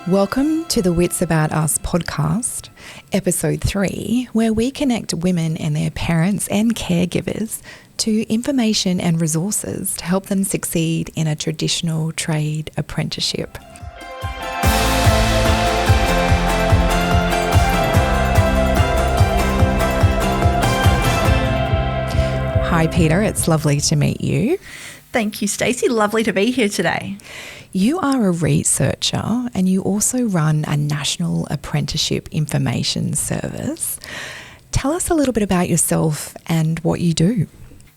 Welcome to the Wits About Us podcast, episode 3, where we connect women and their parents and caregivers to information and resources to help them succeed in a traditional trade apprenticeship. Hi Peta, it's lovely to meet you. Thank you, Stacey. Lovely to be here today. You are a researcher and you also run a national apprenticeship information service. Tell us a little bit about yourself and what you do.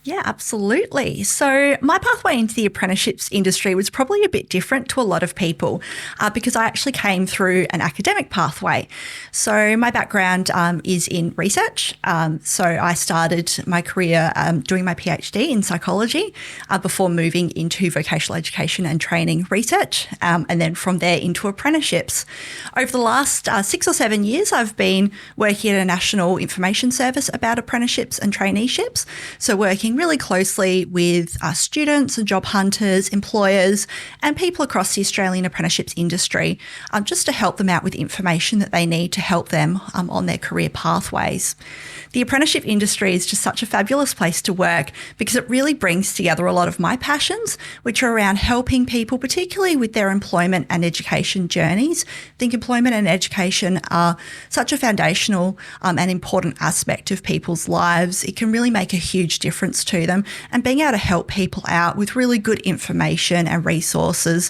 Yeah, absolutely. So my pathway into the apprenticeships industry was probably a bit different to a lot of people because I actually came through an academic pathway. So my background is in research. So I started my career doing my PhD in psychology before moving into vocational education and training research, and then from there into apprenticeships. Over the last 6 or 7 years, I've been working at a national information service about apprenticeships and traineeships. So working really closely with students and job hunters, employers, and people across the Australian apprenticeships industry, just to help them out with information that they need to help them on their career pathways. The apprenticeship industry is just such a fabulous place to work because it really brings together a lot of my passions, which are around helping people, particularly with their employment and education journeys. I think employment and education are such a foundational and important aspect of people's lives. It can really make a huge difference to them, and being able to help people out with really good information and resources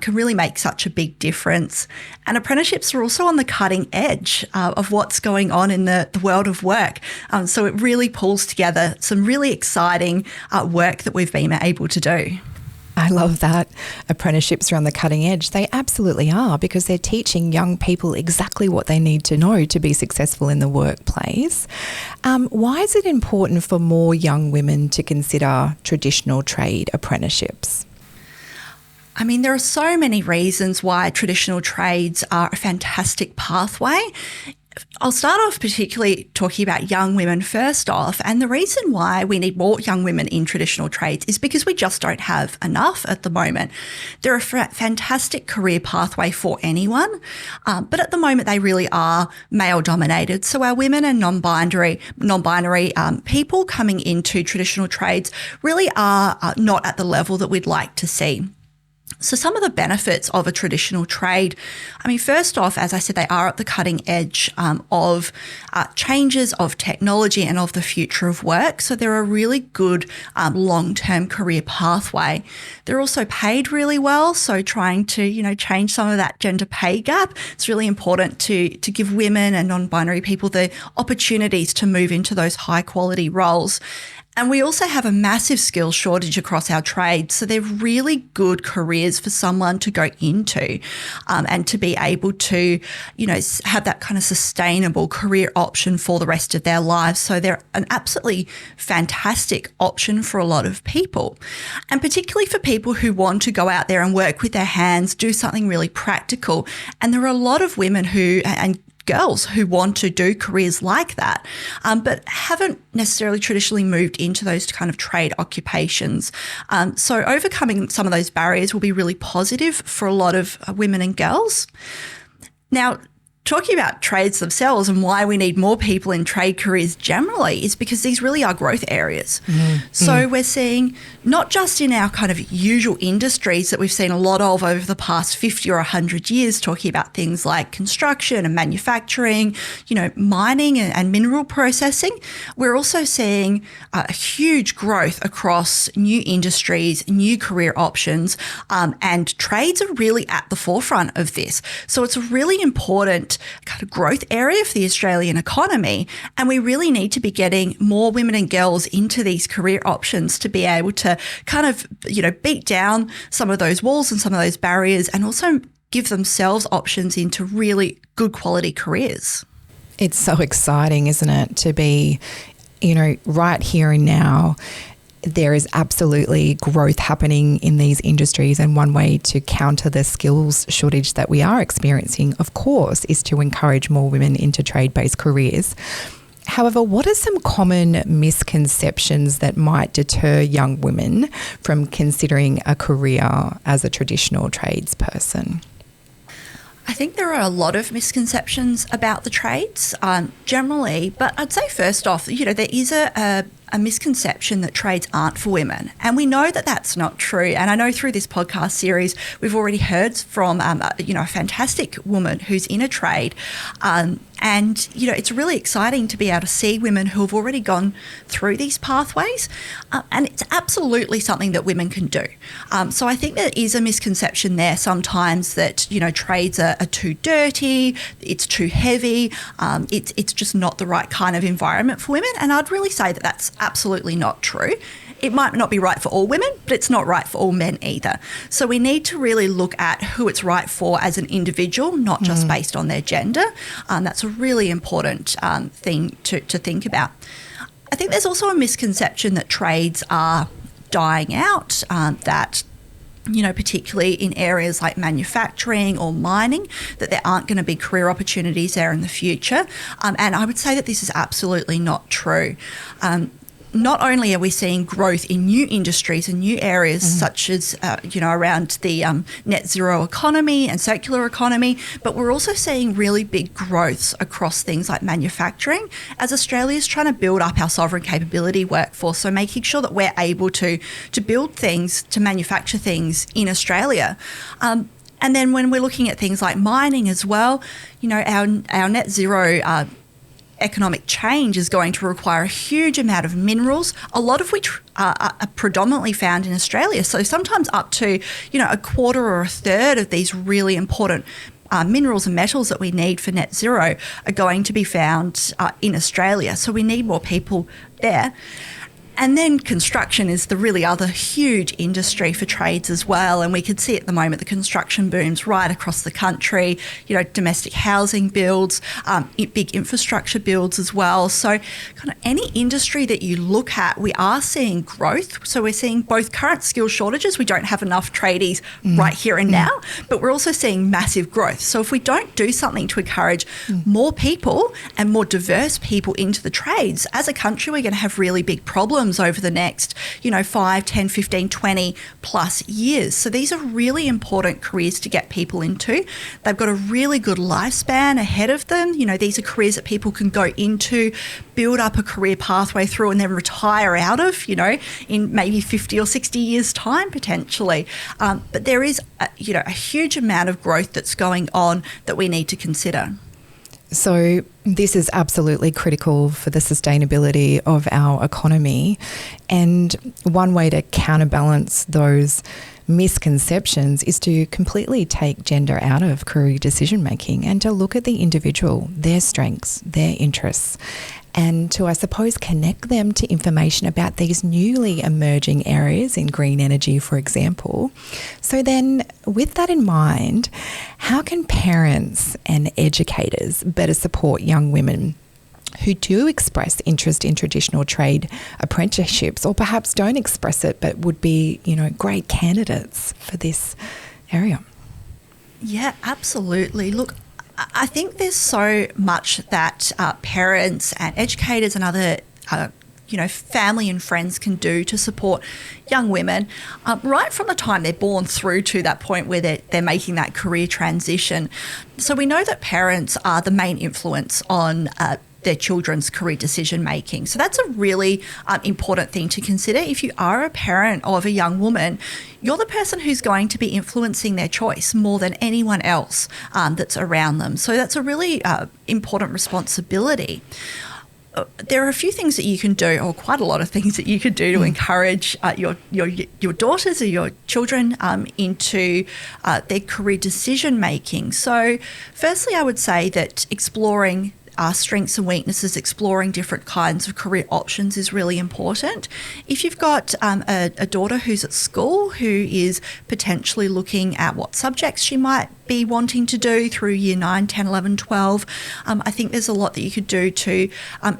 can really make such a big difference. And apprenticeships are also on the cutting edge of what's going on in the world of work. So it really pulls together some really exciting work that we've been able to do. I love that. Apprenticeships are on the cutting edge. They absolutely are, because they're teaching young people exactly what they need to know to be successful in the workplace. Why is it important for more young women to consider traditional trade apprenticeships? I mean, there are so many reasons why traditional trades are a fantastic pathway. I'll start off particularly talking about young women first off. And the reason why we need more young women in traditional trades is because we just don't have enough at the moment. They're a fantastic career pathway for anyone, but at the moment they really are male dominated. So our women and non-binary people coming into traditional trades really are not at the level that we'd like to see. So some of the benefits of a traditional trade, I mean, first off, as I said, they are at the cutting edge of changes of technology and of the future of work. So they're a really good long-term career pathway. They're also paid really well. So trying to, change some of that gender pay gap, it's really important to give women and non-binary people the opportunities to move into those high-quality roles. And we also have a massive skills shortage across our trades. So they're really good careers for someone to go into and to be able to, have that kind of sustainable career option for the rest of their lives. So they're an absolutely fantastic option for a lot of people. And particularly for people who want to go out there and work with their hands, do something really practical. And there are a lot of women and girls who want to do careers like that, but haven't necessarily traditionally moved into those kind of trade occupations. So overcoming some of those barriers will be really positive for a lot of women and girls. Now, talking about trades themselves and why we need more people in trade careers generally is because these really are growth areas. So we're seeing not just in our kind of usual industries that we've seen a lot of over the past 50 or 100 years, talking about things like construction and manufacturing, mining and mineral processing. We're also seeing a huge growth across new industries, new career options, and trades are really at the forefront of this. So it's a really important kind of growth area for the Australian economy, and we really need to be getting more women and girls into these career options to be able to kind of, beat down some of those walls and some of those barriers, and also give themselves options into really good quality careers. It's so exciting, isn't it, to be, right here and now. There is absolutely growth happening in these industries, and one way to counter the skills shortage that we are experiencing, of course, is to encourage more women into trade-based careers. However, what are some common misconceptions that might deter young women from considering a career as a traditional tradesperson? I think there are a lot of misconceptions about the trades generally, but I'd say first off, there is a misconception that trades aren't for women. And we know that that's not true. And I know through this podcast series, we've already heard from, a fantastic woman who's in a trade. And it's really exciting to be able to see women who have already gone through these pathways. And it's absolutely something that women can do. So I think there is a misconception there sometimes that, trades are too dirty, it's too heavy, it's just not the right kind of environment for women. And I'd really say that that's absolutely not true. It might not be right for all women, but it's not right for all men either. So we need to really look at who it's right for as an individual, not just based on their gender. That's a really important thing to think about. I think there's also a misconception that trades are dying out, that particularly in areas like manufacturing or mining, that there aren't going to be career opportunities there in the future. And I would say that this is absolutely not true. Not only are we seeing growth in new industries and new areas such as, around the net zero economy and circular economy, but we're also seeing really big growths across things like manufacturing as Australia's trying to build up our sovereign capability workforce. So making sure that we're able to build things, to manufacture things in Australia. And then when we're looking at things like mining as well, our net zero economic change is going to require a huge amount of minerals, a lot of which are predominantly found in Australia. So sometimes up to, a quarter or a third of these really important minerals and metals that we need for net zero are going to be found in Australia. So we need more people there. And then construction is the really other huge industry for trades as well. And we can see at the moment the construction booms right across the country, domestic housing builds, big infrastructure builds as well. So kind of any industry that you look at, we are seeing growth. So we're seeing both current skill shortages. We don't have enough tradies right here and now, but we're also seeing massive growth. So if we don't do something to encourage more people and more diverse people into the trades, as a country, we're going to have really big problems over the next, 5, 10, 15, 20 plus years. So these are really important careers to get people into. They've got a really good lifespan ahead of them. These are careers that people can go into, build up a career pathway through and then retire out of, in maybe 50 or 60 years' time potentially. But there is, a huge amount of growth that's going on that we need to consider. So this is absolutely critical for the sustainability of our economy. And one way to counterbalance those misconceptions is to completely take gender out of career decision making and to look at the individual, their strengths, their interests, and to, I suppose, connect them to information about these newly emerging areas in green energy, for example. So then, with that in mind, how can parents and educators better support young women who do express interest in traditional trade apprenticeships, or perhaps don't express it but would be, great candidates for this area? Yeah, absolutely. Look, I think there's so much that parents and educators and other, family and friends can do to support young women right from the time they're born through to that point where they're making that career transition. So we know that parents are the main influence on their children's career decision making. So that's a really important thing to consider. If you are a parent of a young woman, you're the person who's going to be influencing their choice more than anyone else that's around them. So that's a really important responsibility. There are a few things that you can do, or quite a lot of things that you could do to encourage your daughters or your children into their career decision making. So firstly, I would say that exploring strengths and weaknesses, exploring different kinds of career options is really important. If you've got a daughter who's at school who is potentially looking at what subjects she might be wanting to do through year 9, 10, 11, 12, I think there's a lot that you could do to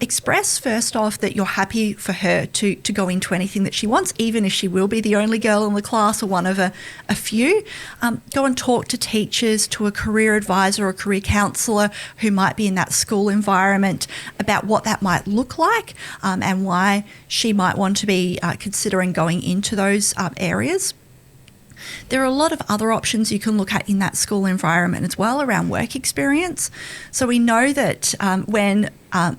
express first off that you're happy for her to go into anything that she wants, even if she will be the only girl in the class or one of a few. Go and talk to teachers, to a career advisor or a career counsellor who might be in that school environment about what that might look like and why she might want to be considering going into those areas. There are a lot of other options you can look at in that school environment as well around work experience. So we know that when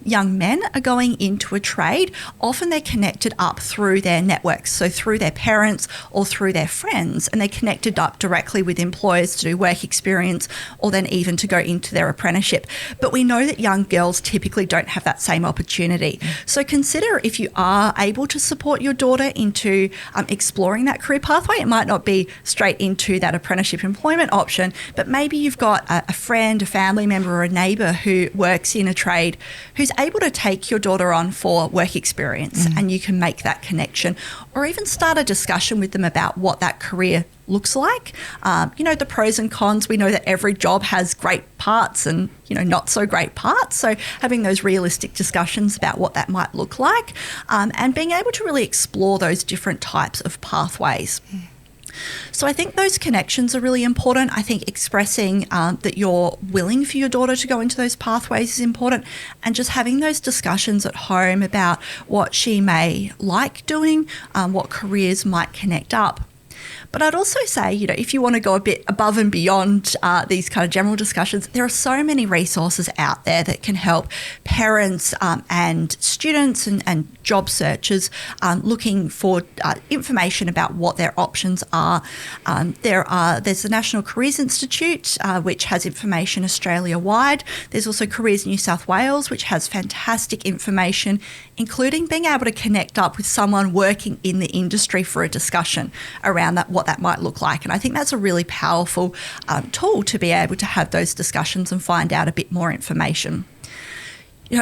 young men are going into a trade, often they're connected up through their networks, so through their parents or through their friends, and they're connected up directly with employers to do work experience or then even to go into their apprenticeship. But we know that young girls typically don't have that same opportunity. So consider if you are able to support your daughter into exploring that career pathway. It might not be straight into that apprenticeship employment option, but maybe you've got a friend, a family member or a neighbour who works in a trade who's able to take your daughter on for work experience, and you can make that connection or even start a discussion with them about what that career looks like. The pros and cons. We know that every job has great parts and, not so great parts. So having those realistic discussions about what that might look like, and being able to really explore those different types of pathways. So I think those connections are really important. I think expressing that you're willing for your daughter to go into those pathways is important, and just having those discussions at home about what she may like doing, what careers might connect up. But I'd also say, if you want to go a bit above and beyond these kind of general discussions, there are so many resources out there that can help parents and students and job searchers looking for information about what their options are. There's the National Careers Institute, which has information Australia-wide. There's also Careers New South Wales, which has fantastic information, including being able to connect up with someone working in the industry for a discussion around what that might look like. And I think that's a really powerful tool to be able to have those discussions and find out a bit more information.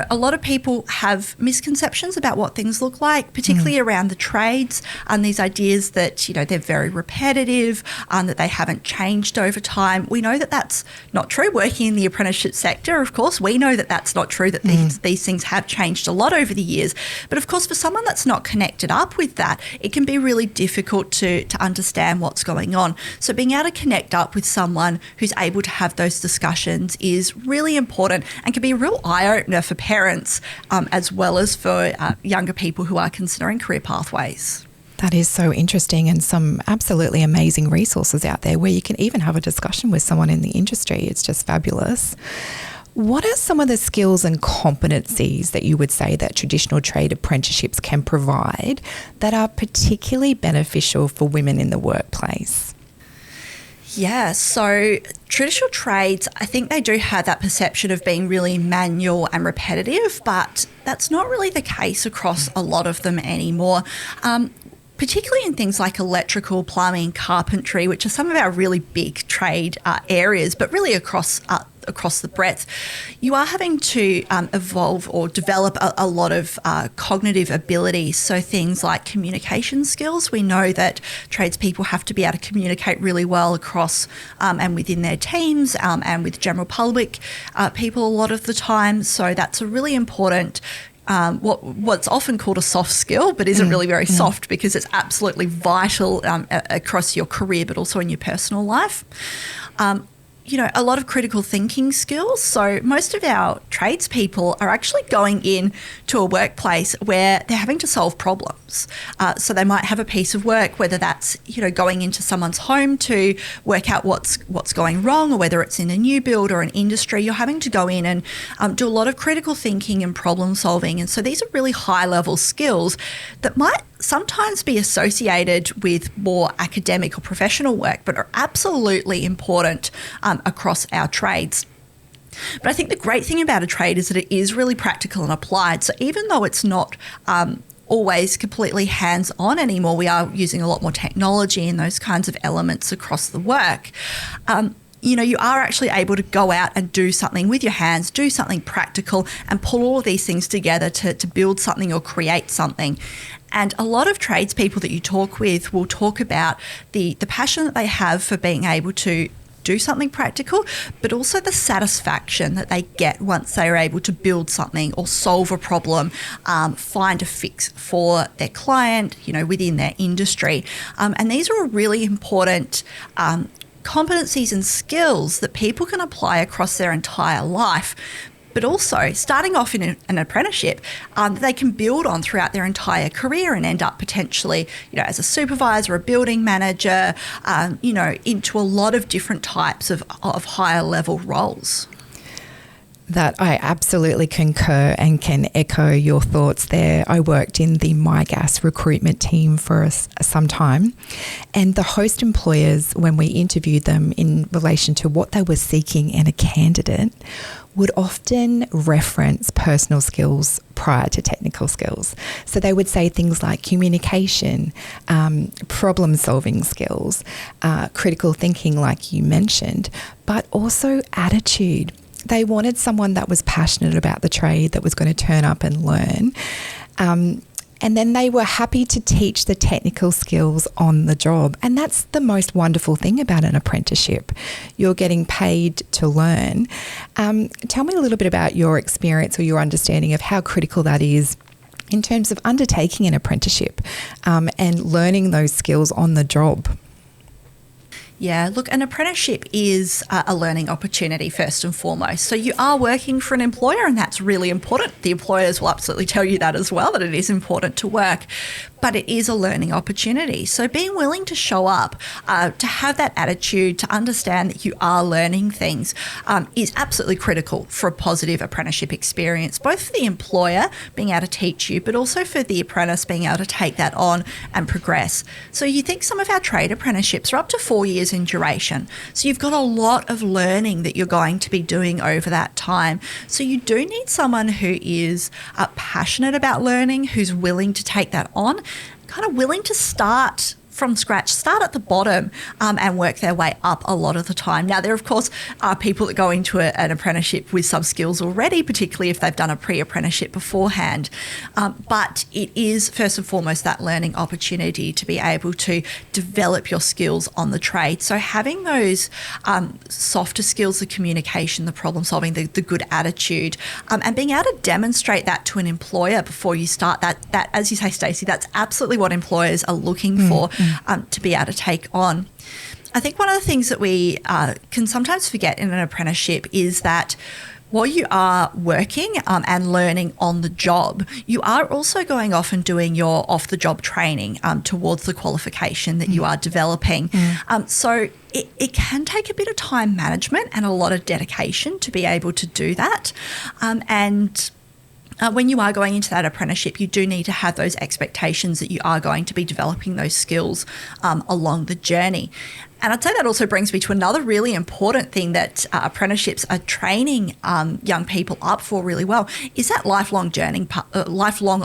A lot of people have misconceptions about what things look like, particularly around the trades, and these ideas that, they're very repetitive, that they haven't changed over time. We know that that's not true. Working in the apprenticeship sector, of course, we know that that's not true, that these things have changed a lot over the years. But of course, for someone that's not connected up with that, it can be really difficult to understand what's going on. So being able to connect up with someone who's able to have those discussions is really important and can be a real eye-opener for parents as well as for younger people who are considering career pathways. That is so interesting, and some absolutely amazing resources out there where you can even have a discussion with someone in the industry. It's just fabulous. What are some of the skills and competencies that you would say that traditional trade apprenticeships can provide that are particularly beneficial for women in the workplace? Yeah, so traditional trades, I think they do have that perception of being really manual and repetitive, but that's not really the case across a lot of them anymore. Particularly in things like electrical, plumbing, carpentry, which are some of our really big trade areas, but really across the breadth, you are having to evolve or develop a lot of cognitive abilities. So things like communication skills. We know that tradespeople have to be able to communicate really well across and within their teams and with general public people a lot of the time. So that's a really important what's often called a soft skill, but isn't really very soft because it's absolutely vital across your career, but also in your personal life. A lot of critical thinking skills. So most of our tradespeople are actually going in to a workplace where they're having to solve problems. So they might have a piece of work, whether that's, going into someone's home to work out what's going wrong, or whether it's in a new build or an industry. You're having to go in and do a lot of critical thinking and problem solving. And so these are really high level skills that might sometimes be associated with more academic or professional work, but are absolutely important across our trades. But I think the great thing about a trade is that it is really practical and applied. So even though it's not always completely hands-on anymore, we are using a lot more technology and those kinds of elements across the work. You are actually able to go out and do something with your hands, do something practical, and pull all of these things together to build something or create something. And a lot of tradespeople that you talk with will talk about the passion that they have for being able to do something practical, but also the satisfaction that they get once they are able to build something or solve a problem, find a fix for their client, within their industry. And these are really important competencies and skills that people can apply across their entire life. but also starting off in an apprenticeship that they can build on throughout their entire career and end up potentially, as a supervisor, a building manager, into a lot of different types of higher level roles. That I absolutely concur and can echo your thoughts there. I worked in the MyGas recruitment team for some time, and the host employers, when we interviewed them in relation to what they were seeking in a candidate, would often reference personal skills prior to technical skills. So they would say things like communication, problem-solving skills, critical thinking, like you mentioned, but also attitude. They wanted someone that was passionate about the trade, that was going to turn up and learn. And then they were happy to teach the technical skills on the job. And that's the most wonderful thing about an apprenticeship. You're getting paid to learn. Tell me a little bit about your experience or your understanding of how critical that is in terms of undertaking an apprenticeship and learning those skills on the job. Yeah, look, an apprenticeship is a learning opportunity first and foremost. So you are working for an employer, and that's really important. The employers will absolutely tell you that as well, that it is important to work. But it is a learning opportunity. So being willing to show up, to have that attitude, to understand that you are learning things is absolutely critical for a positive apprenticeship experience, both for the employer being able to teach you, but also for the apprentice being able to take that on and progress. So you think some of our trade apprenticeships are up to 4 years in duration. So you've got a lot of learning that you're going to be doing over that time. So you do need someone who is passionate about learning, who's willing to take that on, kind of willing to start from scratch, start at the bottom and work their way up a lot of the time. Now, there, of course, are people that go into an apprenticeship with some skills already, particularly if they've done a pre-apprenticeship beforehand. But it is, first and foremost, that learning opportunity to be able to develop your skills on the trade. So having those softer skills, the communication, the problem solving, the good attitude, and being able to demonstrate that to an employer before you start, that as you say, Stacey, that's absolutely what employers are looking for. To be able to take on. I think one of the things that we can sometimes forget in an apprenticeship is that while you are working and learning on the job, you are also going off and doing your off-the-job training towards the qualification that you are developing. So it can take a bit of time management and a lot of dedication to be able to do that. When you are going into that apprenticeship, you do need to have those expectations that you are going to be developing those skills along the journey. And I'd say that also brings me to another really important thing that apprenticeships are training young people up for really well, is that lifelong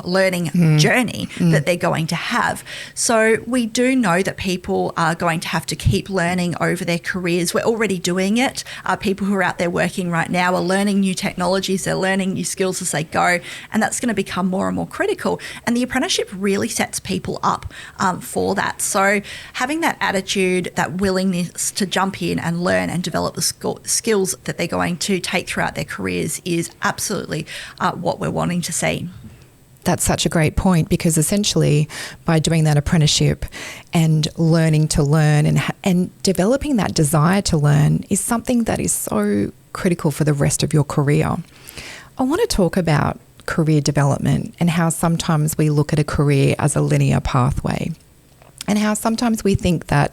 learning journey that they're going to have. So we do know that people are going to have to keep learning over their careers. We're already doing it. People who are out there working right now are learning new technologies, they're learning new skills as they go, and that's going to become more and more critical. And the apprenticeship really sets people up for that. So having that attitude, that willingness to jump in and learn and develop the skills that they're going to take throughout their careers is absolutely what we're wanting to see. That's such a great point, because essentially by doing that apprenticeship and learning to learn and developing that desire to learn is something that is so critical for the rest of your career. I want to talk about career development and how sometimes we look at a career as a linear pathway, and how sometimes we think that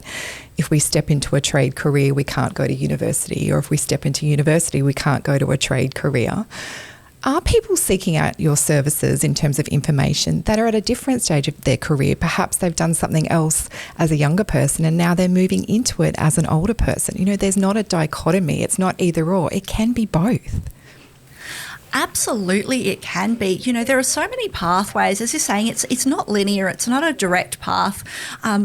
if we step into a trade career, we can't go to university, or if we step into university, we can't go to a trade career. Are people seeking out your services in terms of information that are at a different stage of their career? Perhaps they've done something else as a younger person and now they're moving into it as an older person. There's not a dichotomy. It's not either or. It can be both. Absolutely, it can be. There are so many pathways. As you're saying, it's not linear. It's not a direct path.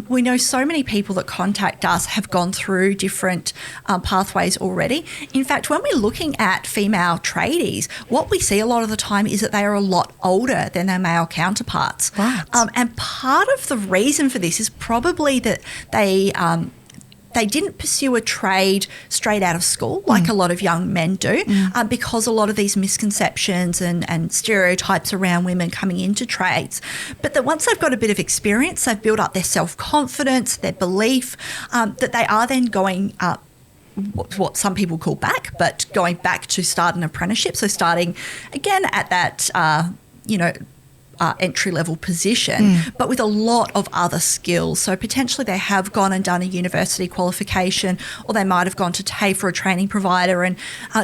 We know so many people that contact us have gone through different pathways already. In fact, when we're looking at female tradies, what we see a lot of the time is that they are a lot older than their male counterparts. Right. And part of the reason for this is probably that they didn't pursue a trade straight out of school like a lot of young men do, because a lot of these misconceptions and stereotypes around women coming into trades. But that once they've got a bit of experience, they've built up their self-confidence, their belief, that they are then going what some people call back, but going back to start an apprenticeship. So starting again at that, entry-level position, but with a lot of other skills. So potentially they have gone and done a university qualification, or they might have gone to TAFE for a training provider and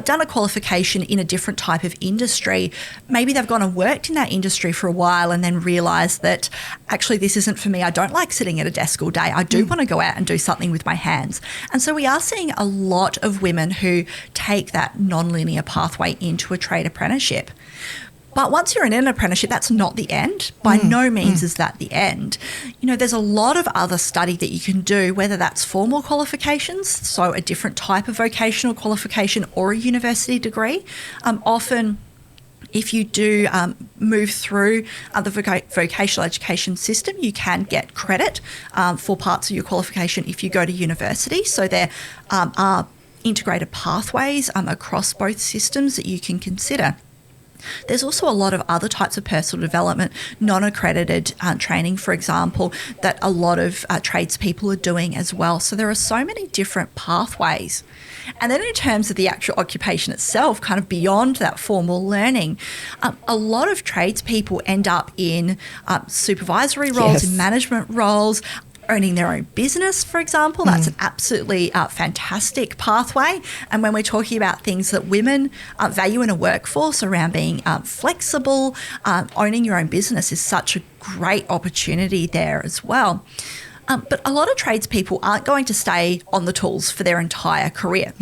done a qualification in a different type of industry. Maybe they've gone and worked in that industry for a while and then realised that actually this isn't for me. I don't like sitting at a desk all day. I do want to go out and do something with my hands. And so we are seeing a lot of women who take that non-linear pathway into a trade apprenticeship. But once you're in an apprenticeship, that's not the end. By no means is that the end. There's a lot of other study that you can do, whether that's formal qualifications, so a different type of vocational qualification, or a university degree. Often, if you do move through the vocational education system, you can get credit for parts of your qualification if you go to university. So there are integrated pathways across both systems that you can consider. There's also a lot of other types of personal development, non-accredited training, for example, that a lot of tradespeople are doing as well. So there are so many different pathways. And then in terms of the actual occupation itself, kind of beyond that formal learning, a lot of tradespeople end up in supervisory roles, in management roles, owning their own business, for example. That's an absolutely fantastic pathway. And when we're talking about things that women value in a workforce around being flexible, owning your own business is such a great opportunity there as well. But a lot of tradespeople aren't going to stay on the tools for their entire career.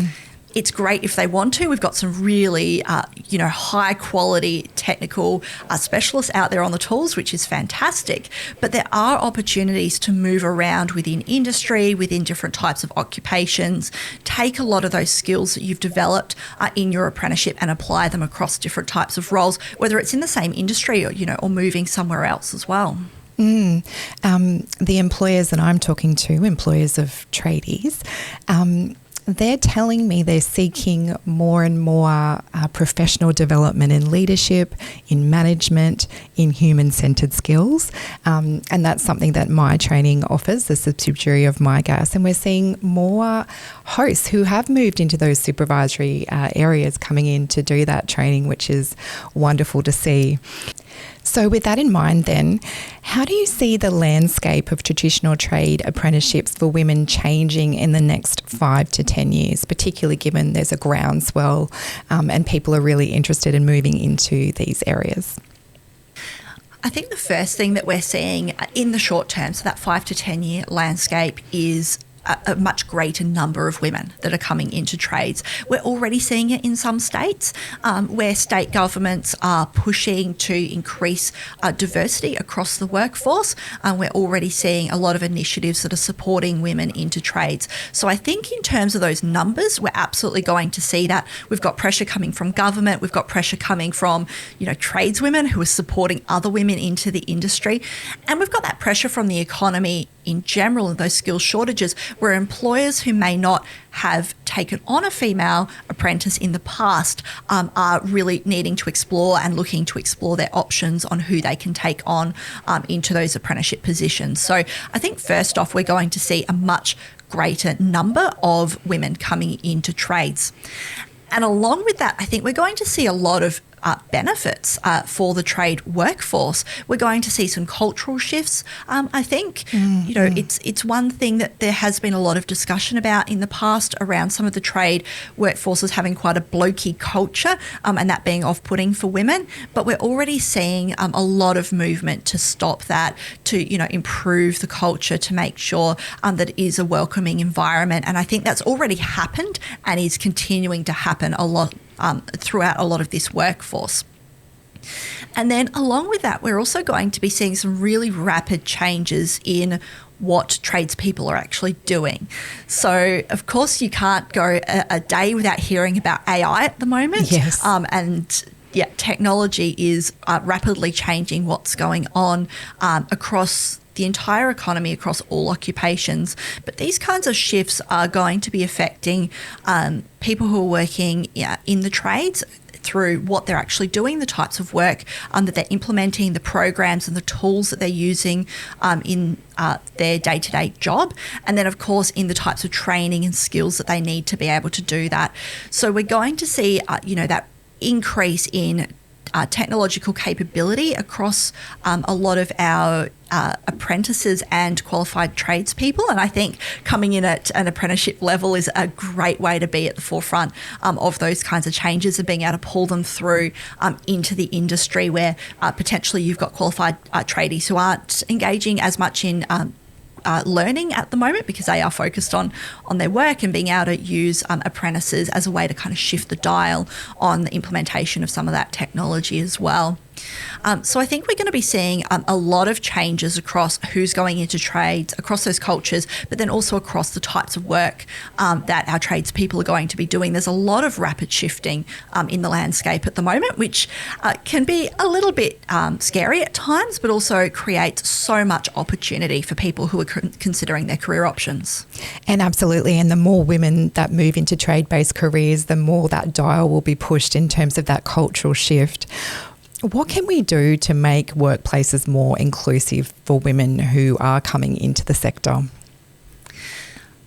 It's great if they want to. We've got some really, high quality technical specialists out there on the tools, which is fantastic. But there are opportunities to move around within industry, within different types of occupations, take a lot of those skills that you've developed in your apprenticeship and apply them across different types of roles, whether it's in the same industry or moving somewhere else as well. The employers that I'm talking to, employers of tradies, they're telling me they're seeking more and more professional development in leadership, in management, in human-centred skills. And that's something that my training offers, the subsidiary of MyGas. And we're seeing more hosts who have moved into those supervisory areas coming in to do that training, which is wonderful to see. So with that in mind then, how do you see the landscape of traditional trade apprenticeships for women changing in the next 5 to 10 years, particularly given there's a groundswell and people are really interested in moving into these areas? I think the first thing that we're seeing in the short term, so that 5 to 10 year landscape, is a much greater number of women that are coming into trades. We're already seeing it in some states where state governments are pushing to increase diversity across the workforce. We're already seeing a lot of initiatives that are supporting women into trades. So I think in terms of those numbers, we're absolutely going to see that. We've got pressure coming from government. We've got pressure coming from, tradeswomen who are supporting other women into the industry. And we've got that pressure from the economy in general, and those skills shortages, where employers who may not have taken on a female apprentice in the past are really needing to explore and looking to explore their options on who they can take on into those apprenticeship positions. So I think first off, we're going to see a much greater number of women coming into trades. And along with that, I think we're going to see a lot of benefits for the trade workforce. We're going to see some cultural shifts. I think, it's one thing that there has been a lot of discussion about in the past around some of the trade workforces having quite a blokey culture and that being off-putting for women. But we're already seeing a lot of movement to stop that, to, improve the culture, to make sure that it is a welcoming environment. And I think that's already happened and is continuing to happen a lot throughout a lot of this workforce. And then along with that, we're also going to be seeing some really rapid changes in what tradespeople are actually doing. So, of course, you can't go a day without hearing about AI at the moment. Yes. Technology is rapidly changing what's going on across the entire economy across all occupations. But these kinds of shifts are going to be affecting people who are working in the trades through what they're actually doing, the types of work that they're implementing, the programs and the tools that they're using in their day-to-day job, and then of course in the types of training and skills that they need to be able to do that. So we're going to see that increase in technological capability across a lot of our apprentices and qualified tradespeople. And I think coming in at an apprenticeship level is a great way to be at the forefront of those kinds of changes and being able to pull them through into the industry where potentially you've got qualified tradies who aren't engaging as much in learning at the moment because they are focused on their work, and being able to use apprentices as a way to kind of shift the dial on the implementation of some of that technology as well. So I think we're going to be seeing a lot of changes across who's going into trades, across those cultures, but then also across the types of work that our tradespeople are going to be doing. There's a lot of rapid shifting in the landscape at the moment, which can be a little bit scary at times, but also creates so much opportunity for people who are considering their career options. And absolutely, and the more women that move into trade-based careers, the more that dial will be pushed in terms of that cultural shift. What can we do to make workplaces more inclusive for women who are coming into the sector?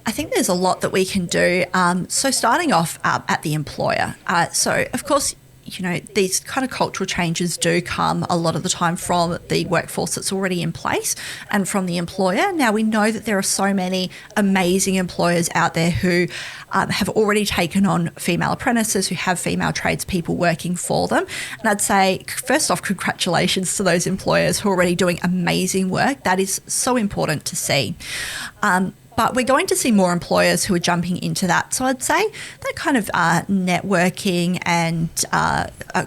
I think there's a lot that we can do. So starting off at the employer. So of course, these kind of cultural changes do come a lot of the time from the workforce that's already in place and from the employer. Now, we know that there are so many amazing employers out there who have already taken on female apprentices, who have female tradespeople working for them. And I'd say, first off, congratulations to those employers who are already doing amazing work. That is so important to see. But we're going to see more employers who are jumping into that. So I'd say that kind of networking and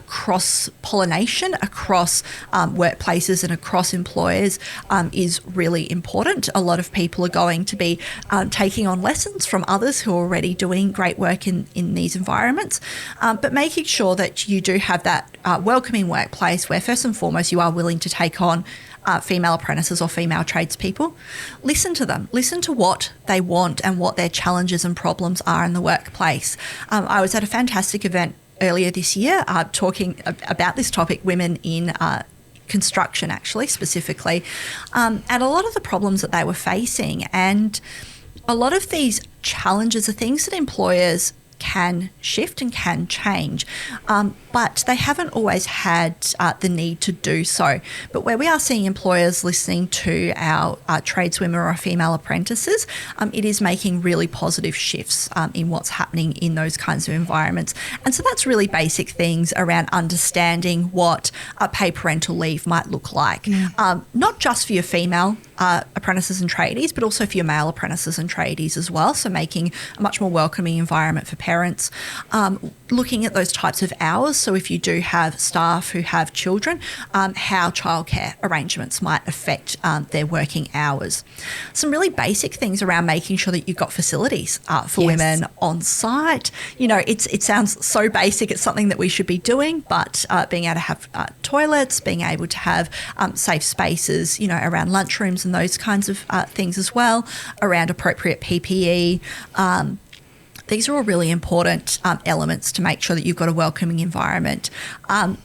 cross-pollination across workplaces and across employers is really important. A lot of people are going to be taking on lessons from others who are already doing great work in these environments, but making sure that you do have that welcoming workplace where first and foremost you are willing to take on female apprentices or female tradespeople. Listen to them. Listen to what they want and what their challenges and problems are in the workplace. I was at a fantastic event earlier this year talking about this topic, women in construction actually specifically, and a lot of the problems that they were facing. And a lot of these challenges are things that employers can shift and can change, but they haven't always had the need to do so. But where we are seeing employers listening to our tradeswomen or our female apprentices, it is making really positive shifts in what's happening in those kinds of environments. And so that's really basic things around understanding what a paid parental leave might look like, not just for your female apprentices and tradies, but also for your male apprentices and tradies as well. So making a much more welcoming environment for parents, looking at those types of hours. So if you do have staff who have children, how childcare arrangements might affect their working hours. Some really basic things around making sure that you've got facilities for women on site. It sounds so basic. It's something that we should be doing, but being able to have toilets, being able to have safe spaces, around lunchrooms and those kinds of things as well, around appropriate PPE. These are all really important elements to make sure that you've got a welcoming environment. And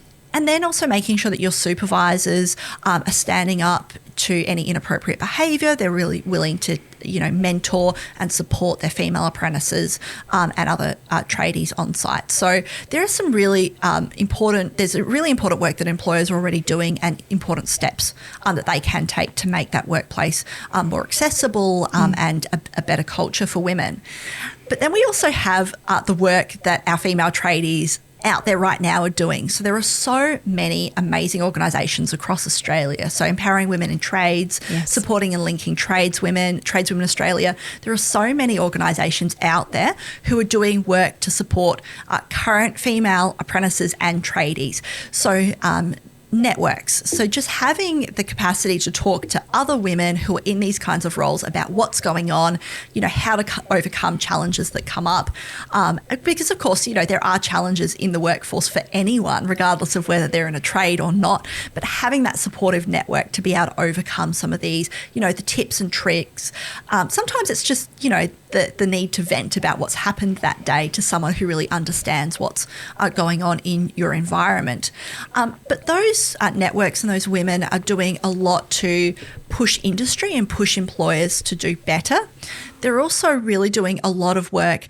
then also making sure that your supervisors are standing up to any inappropriate behaviour. They're really willing to, mentor and support their female apprentices and other tradies on site. So there are some really there's a really important work that employers are already doing and important steps that they can take to make that workplace more accessible and a better culture for women. But then we also have the work that our female tradies out there right now are doing. So there are so many amazing organisations across Australia. So Empowering Women in Trades, supporting and linking tradeswomen Australia. There are so many organisations out there who are doing work to support current female apprentices and tradies. So networks. So just having the capacity to talk to other women who are in these kinds of roles about what's going on, how to overcome challenges that come up. Because of course, there are challenges in the workforce for anyone, regardless of whether they're in a trade or not. But having that supportive network to be able to overcome some of these, the tips and tricks. Sometimes it's just, the need to vent about what's happened that day to someone who really understands what's going on in your environment. But those networks and those women are doing a lot to push industry and push employers to do better. They're also really doing a lot of work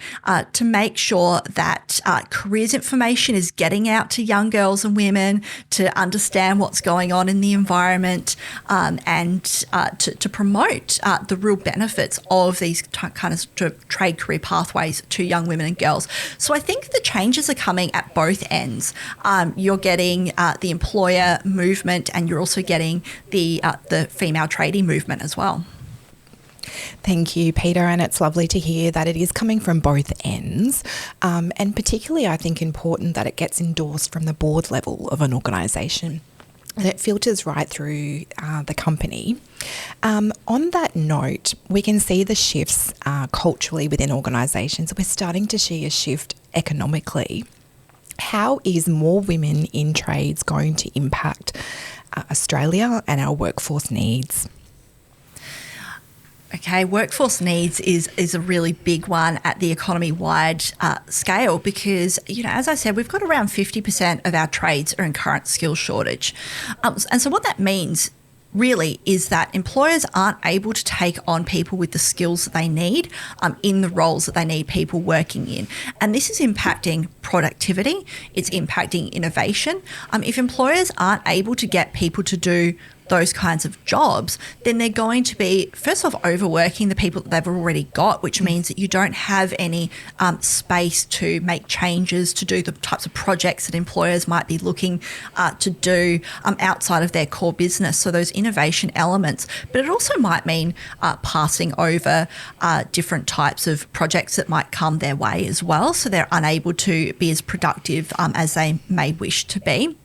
to make sure that careers information is getting out to young girls and women to understand what's going on in the environment, and to promote the real benefits of these kind of trade career pathways to young women and girls. So I think the changes are coming at both ends. You're getting the employer movement, and you're also getting the female tradie movement as well. Thank you, Peter. And it's lovely to hear that it is coming from both ends. And particularly, I think, important that it gets endorsed from the board level of an organisation and it filters right through the company. On that note, we can see the shifts culturally within organisations. We're starting to see a shift economically. How is more women in trades going to impact Australia and our workforce needs? Okay, workforce needs is a really big one at the economy-wide scale because, as I said, we've got around 50% of our trades are in current skills shortage. And so what that means really is that employers aren't able to take on people with the skills that they need in the roles that they need people working in. And this is impacting productivity. It's impacting innovation. If employers aren't able to get people to do those kinds of jobs, then they're going to be, first off, overworking the people that they've already got, which means that you don't have any space to make changes, to do the types of projects that employers might be looking to do outside of their core business. So those innovation elements. But it also might mean passing over different types of projects that might come their way as well. So they're unable to be as productive as they may wish to be.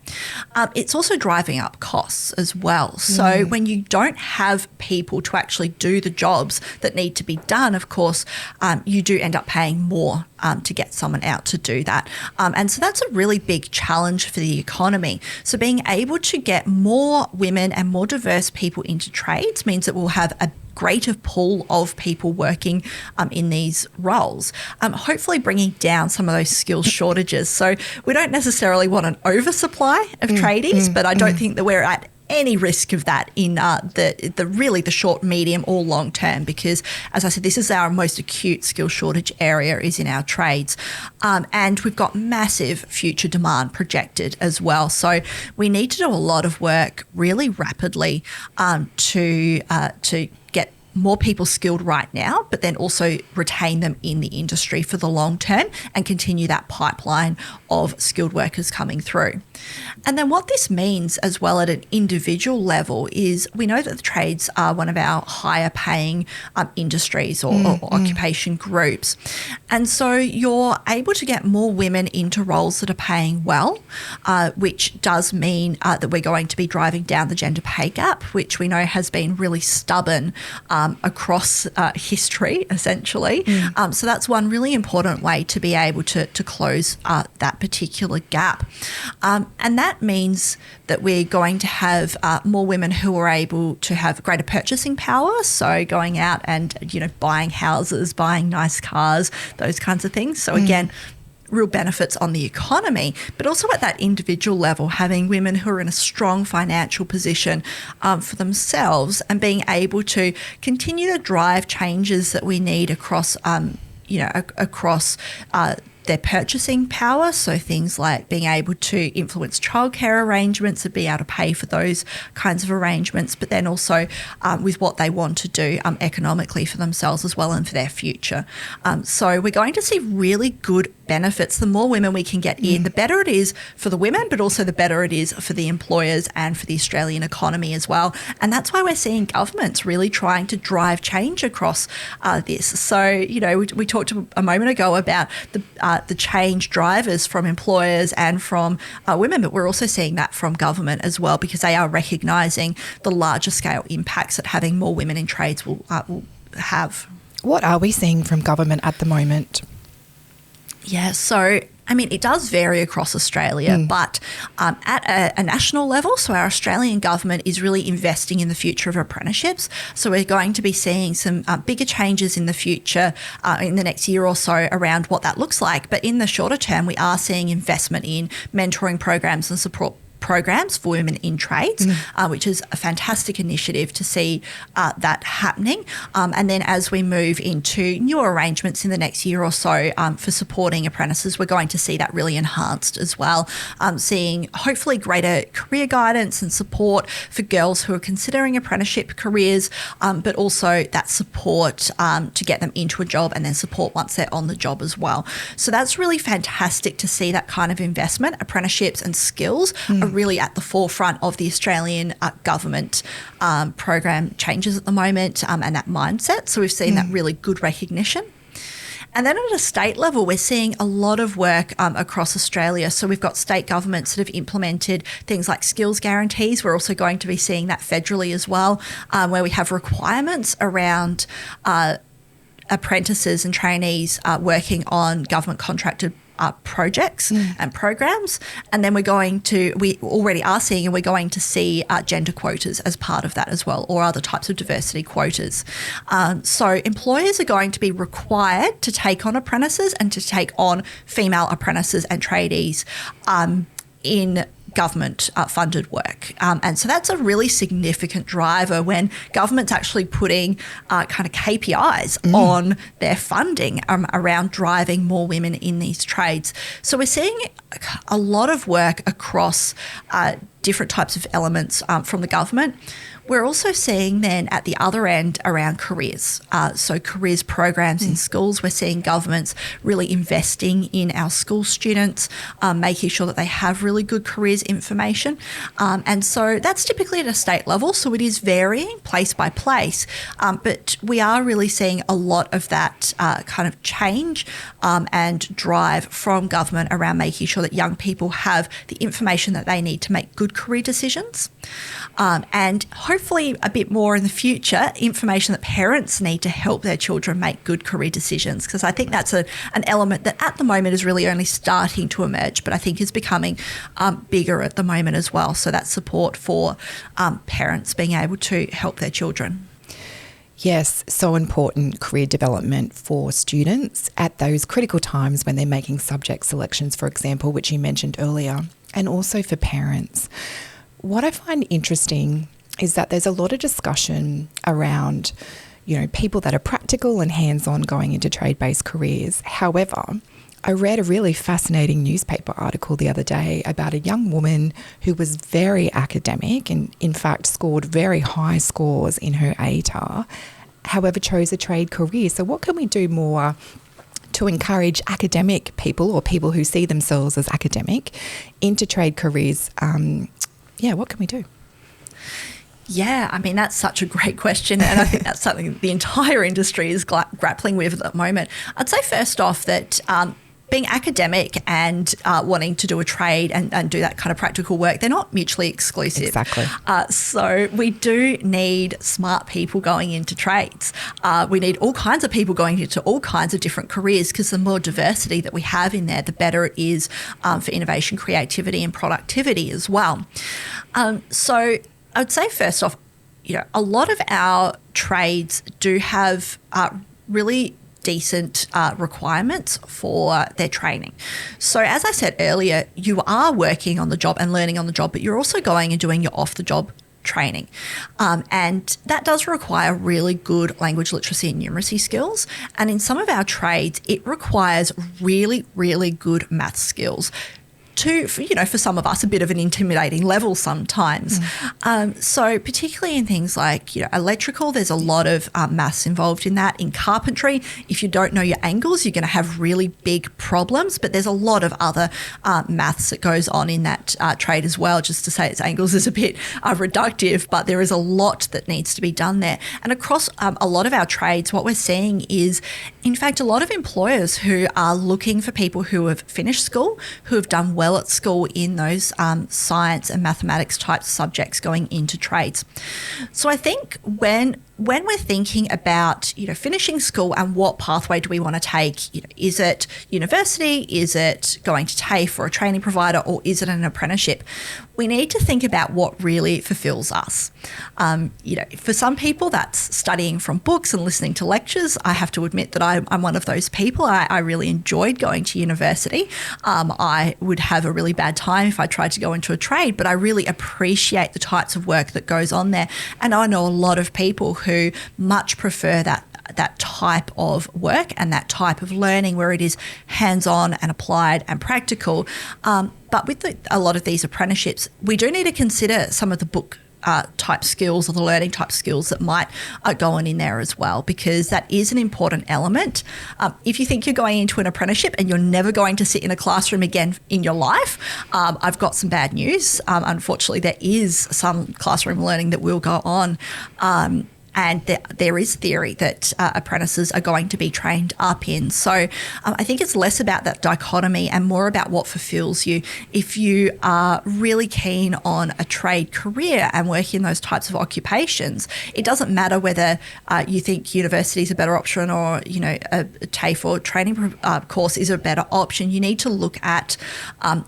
It's also driving up costs as well. So when you don't have people to actually do the jobs that need to be done, of course, you do end up paying more to get someone out to do that. And so that's a really big challenge for the economy. So being able to get more women and more diverse people into trades means that we'll have a greater pool of people working in these roles, hopefully bringing down some of those skills shortages. So we don't necessarily want an oversupply of tradies, but I don't think that we're at any risk of that in the short, medium or long term, because as I said, this is our most acute skill shortage area is in our trades. And we've got massive future demand projected as well. So we need to do a lot of work really rapidly to get more people skilled right now, but then also retain them in the industry for the long term and continue that pipeline of skilled workers coming through. And then what this means as well at an individual level is we know that the trades are one of our higher paying industries or occupation groups. And so you're able to get more women into roles that are paying well, which does mean that we're going to be driving down the gender pay gap, which we know has been really stubborn across history, essentially. So that's one really important way to be able to close that particular gap. And that means that we're going to have more women who are able to have greater purchasing power, so going out and, buying houses, buying nice cars, those kinds of things. So again, real benefits on the economy, but also at that individual level, having women who are in a strong financial position for themselves and being able to continue to drive changes that we need across, across their purchasing power. So things like being able to influence childcare arrangements and be able to pay for those kinds of arrangements, but then also with what they want to do economically for themselves as well and for their future. So we're going to see really good benefits, the more women we can get in, the better it is for the women, but also the better it is for the employers and for the Australian economy as well. And that's why we're seeing governments really trying to drive change across this. So, you know, we talked a moment ago about the change drivers from employers and from women, but we're also seeing that from government as well, because they are recognising the larger scale impacts that having more women in trades will have. What are we seeing from government at the moment? Yeah, so I mean, it does vary across Australia, but at a national level, so our Australian government is really investing in the future of apprenticeships. So we're going to be seeing some bigger changes in the future in the next year or so around what that looks like. But in the shorter term, we are seeing investment in mentoring programs and support programs for women in trades, which is a fantastic initiative to see that happening. And then as we move into newer arrangements in the next year or so for supporting apprentices, we're going to see that really enhanced as well, seeing hopefully greater career guidance and support for girls who are considering apprenticeship careers, but also that support to get them into a job and then support once they're on the job as well. So that's really fantastic to see that kind of investment. Apprenticeships and skills are really at the forefront of the Australian government program changes at the moment and that mindset. So we've seen that really good recognition. And then at a state level, we're seeing a lot of work across Australia. So we've got state governments that have implemented things like skills guarantees. We're also going to be seeing that federally as well, where we have requirements around apprentices and trainees working on government contracted projects and programs. And then we already are seeing, and we're going to see gender quotas as part of that as well, or other types of diversity quotas. So employers are going to be required to take on apprentices and to take on female apprentices and tradies in government funded work. And so that's a really significant driver when government's actually putting kind of KPIs on their funding around driving more women in these trades. So we're seeing a lot of work across different types of elements from the government. We're also seeing then at the other end around careers. So careers programs in schools, we're seeing governments really investing in our school students, making sure that they have really good careers information. And so that's typically at a state level. So it is varying place by place. But we are really seeing a lot of that kind of change and drive from government around making sure that young people have the information that they need to make good career decisions. And hopefully a bit more in the future, information that parents need to help their children make good career decisions, because I think that's an element that at the moment is really only starting to emerge, but I think is becoming bigger at the moment as well. So that support for parents being able to help their children. Yes, so important career development for students at those critical times when they're making subject selections, for example, which you mentioned earlier, and also for parents. What I find interesting is that there's a lot of discussion around, people that are practical and hands-on going into trade-based careers. However, I read a really fascinating newspaper article the other day about a young woman who was very academic and in fact scored very high scores in her AATIS, however chose a trade career. So what can we do more to encourage academic people or people who see themselves as academic into trade careers? What can we do? Yeah, I mean, that's such a great question. And I think that's something the entire industry is grappling with at the moment. I'd say first off that being academic and wanting to do a trade and do that kind of practical work, they're not mutually exclusive. Exactly. So we do need smart people going into trades. We need all kinds of people going into all kinds of different careers, because the more diversity that we have in there, the better it is for innovation, creativity and productivity as well. So I would say first off, a lot of our trades do have really decent requirements for their training. So as I said earlier, you are working on the job and learning on the job, but you're also going and doing your off-the-job training. And that does require really good language literacy and numeracy skills. And in some of our trades, it requires really, really good math skills to, for some of us, a bit of an intimidating level sometimes. So particularly in things like, electrical, there's a lot of maths involved in that. In carpentry, if you don't know your angles, you're going to have really big problems, but there's a lot of other maths that goes on in that trade as well. Just to say it's angles is a bit reductive, but there is a lot that needs to be done there. And across a lot of our trades, what we're seeing is, in fact, a lot of employers who are looking for people who have finished school, who have done well at school in those science and mathematics type subjects going into trades. So I think when we're thinking about, finishing school and what pathway do we want to take, is it university, is it going to TAFE or a training provider, or is it an apprenticeship? We need to think about what really fulfills us. For some people, that's studying from books and listening to lectures. I have to admit that I'm one of those people. I really enjoyed going to university. I would have a really bad time if I tried to go into a trade, but I really appreciate the types of work that goes on there. And I know a lot of people who much prefer that type of work and that type of learning where it is hands-on and applied and practical. But with a lot of these apprenticeships, we do need to consider some of the book type skills or the learning type skills that might go on in there as well, because that is an important element. If you think you're going into an apprenticeship and you're never going to sit in a classroom again in your life, I've got some bad news. Unfortunately, there is some classroom learning that will go on. And there is theory that apprentices are going to be trained up in. So I think it's less about that dichotomy and more about what fulfills you. If you are really keen on a trade career and working in those types of occupations, it doesn't matter whether you think university is a better option or, a TAFE or training course is a better option. You need to look at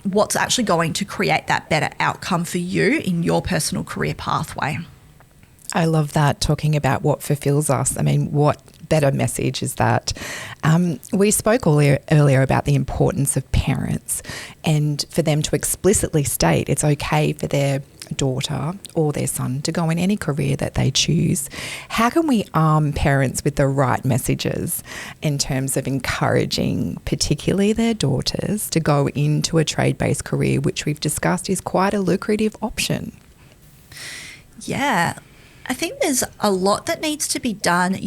what's actually going to create that better outcome for you in your personal career pathway. I love that, talking about what fulfills us. I mean, what better message is that? We spoke earlier about the importance of parents and for them to explicitly state it's okay for their daughter or their son to go in any career that they choose. How can we arm parents with the right messages in terms of encouraging particularly their daughters to go into a trade-based career, which we've discussed is quite a lucrative option? Yeah. I think there's a lot that needs to be done,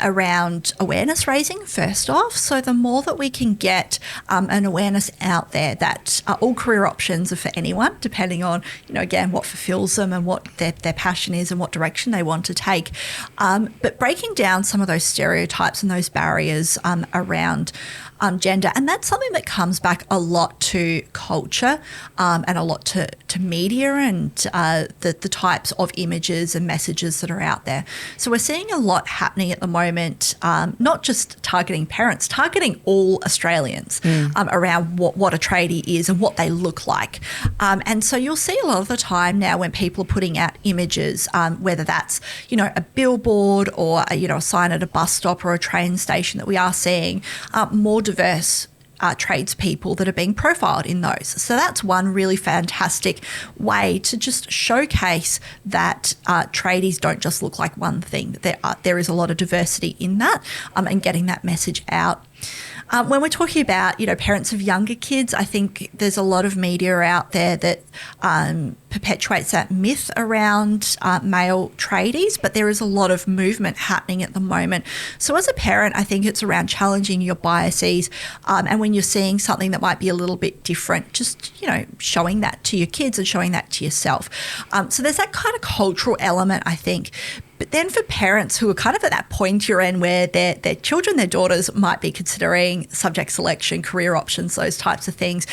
around awareness raising first off. So the more that we can get an awareness out there that all career options are for anyone, depending on, again, what fulfills them and what their passion is and what direction they want to take. But breaking down some of those stereotypes and those barriers around gender. And that's something that comes back a lot to culture and a lot to media and the types of images and messages that are out there. So we're seeing a lot happening at the moment, not just targeting parents, targeting all Australians around what a tradie is and what they look like. And so you'll see a lot of the time now when people are putting out images, whether that's, a billboard or, a sign at a bus stop or a train station, that we are seeing more diverse tradespeople that are being profiled in those. So that's one really fantastic way to just showcase that tradies don't just look like one thing. There is a lot of diversity in that and getting that message out. When we're talking about, parents of younger kids, I think there's a lot of media out there that perpetuates that myth around male tradies, but there is a lot of movement happening at the moment. So as a parent, I think it's around challenging your biases, and when you're seeing something that might be a little bit different, just, showing that to your kids and showing that to yourself. So there's that kind of cultural element, I think. But then for parents who are kind of at that pointier end where their children, their daughters might be considering subject selection, career options, those types of things,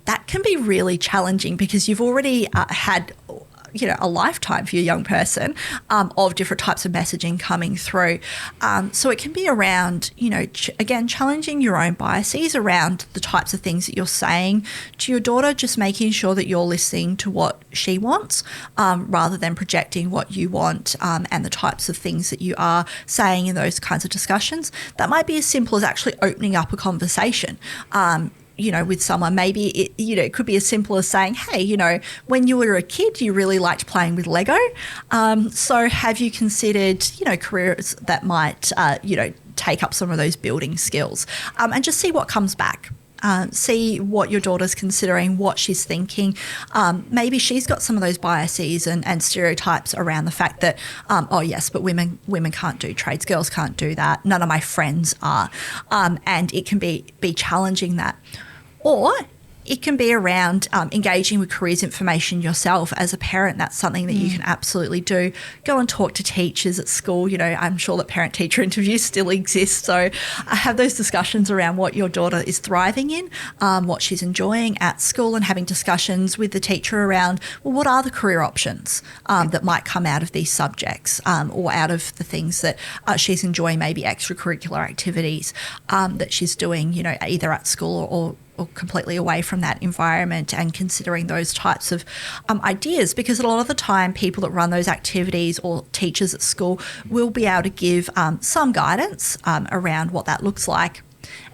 that can be really challenging because you've already had a lifetime for your young person of different types of messaging coming through. So it can be around, again, challenging your own biases around the types of things that you're saying to your daughter, just making sure that you're listening to what she wants rather than projecting what you want and the types of things that you are saying in those kinds of discussions. That might be as simple as actually opening up a conversation. With someone, maybe it could be as simple as saying, hey, when you were a kid, you really liked playing with Lego. So have you considered, careers that might, take up some of those building skills and just see what comes back. See what your daughter's considering, what she's thinking. Maybe she's got some of those biases and stereotypes around the fact that, oh yes, but women can't do trades, girls can't do that. None of my friends are, and it can be challenging that, or it can be around engaging with careers information yourself as a parent. That's something that you can absolutely do. Go and talk to teachers at school. You know, I'm sure that parent-teacher interviews still exist. So have those discussions around what your daughter is thriving in, what she's enjoying at school, and having discussions with the teacher around, well, what are the career options that might come out of these subjects or out of the things that she's enjoying, maybe extracurricular activities that she's doing, you know, either at school or completely away from that environment, and considering those types of ideas, because a lot of the time people that run those activities or teachers at school will be able to give some guidance around what that looks like.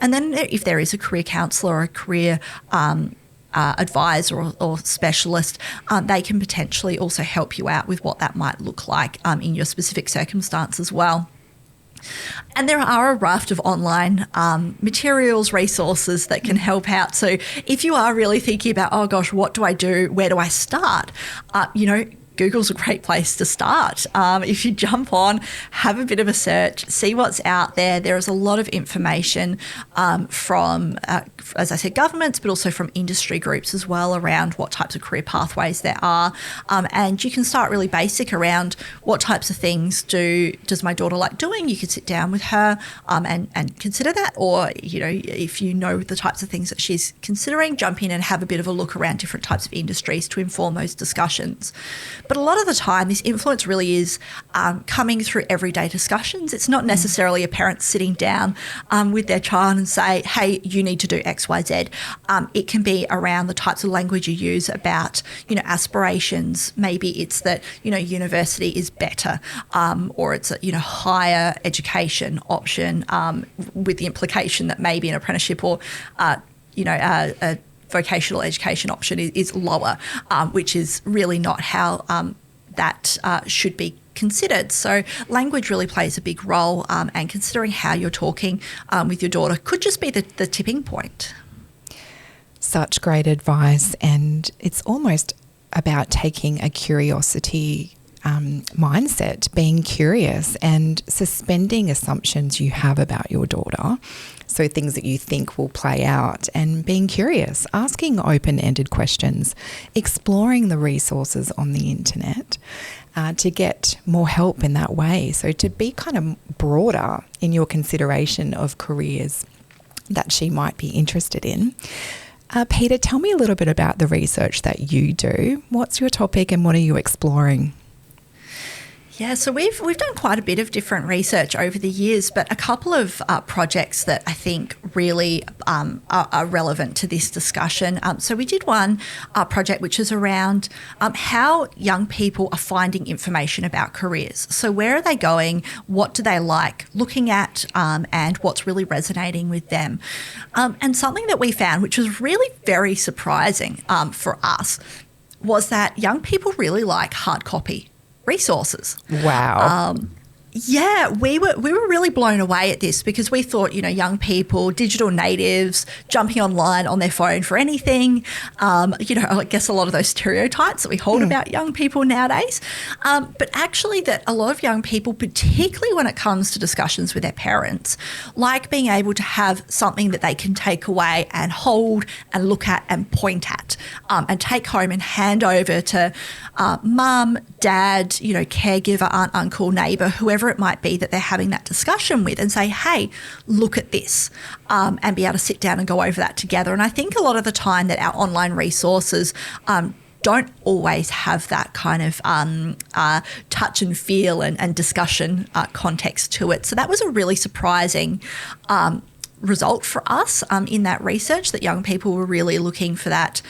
And then if there is a career counsellor or a career advisor or specialist, they can potentially also help you out with what that might look like in your specific circumstance as well. And there are a raft of online materials, resources that can help out. So if you are really thinking about, oh gosh, what do I do? Where do I start? You know, Google's a great place to start. If you jump on, have a bit of a search, see what's out there. There is a lot of information from, as I said, governments, but also from industry groups as well around what types of career pathways there are. And you can start really basic around what types of things does my daughter like doing. You could sit down with her and consider that. Or, you know, if you know the types of things that she's considering, jump in and have a bit of a look around different types of industries to inform those discussions. But a lot of the time, this influence really is coming through everyday discussions. It's not necessarily a parent sitting down with their child and say, hey, you need to do X, Y, Z. It can be around the types of language you use about, you know, aspirations. Maybe it's that, you know, university is better, or it's a, you know, higher education option with the implication that maybe an apprenticeship or, you know, a vocational education option is lower, which is really not how that should be considered. So language really plays a big role, and considering how you're talking with your daughter could just be the tipping point. Such great advice, and it's almost about taking a curiosity mindset, being curious and suspending assumptions you have about your daughter. So things that you think will play out, and being curious, asking open-ended questions, exploring the resources on the internet to get more help in that way. So to be kind of broader in your consideration of careers that she might be interested in. Peta, tell me a little bit about the research that you do. What's your topic and what are you exploring? Yeah, so we've done quite a bit of different research over the years, but a couple of projects that I think really are relevant to this discussion. So we did one project which is around how young people are finding information about careers. So where are they going? What do they like looking at? And what's really resonating with them? And something that we found, which was really very surprising for us, was that young people really like hard copy resources. Wow. Yeah, we were really blown away at this, because we thought, you know, young people, digital natives, jumping online on their phone for anything, you know, I guess a lot of those stereotypes that we hold about young people nowadays. But actually that a lot of young people, particularly when it comes to discussions with their parents, like being able to have something that they can take away and hold and look at and point at, and take home and hand over to mum, dad, you know, caregiver, aunt, uncle, neighbour, whoever it might be that they're having that discussion with, and say, hey, look at this, and be able to sit down and go over that together. And I think a lot of the time that our online resources don't always have that kind of touch and feel and discussion context to it. So that was a really surprising result for us in that research, that young people were really looking for that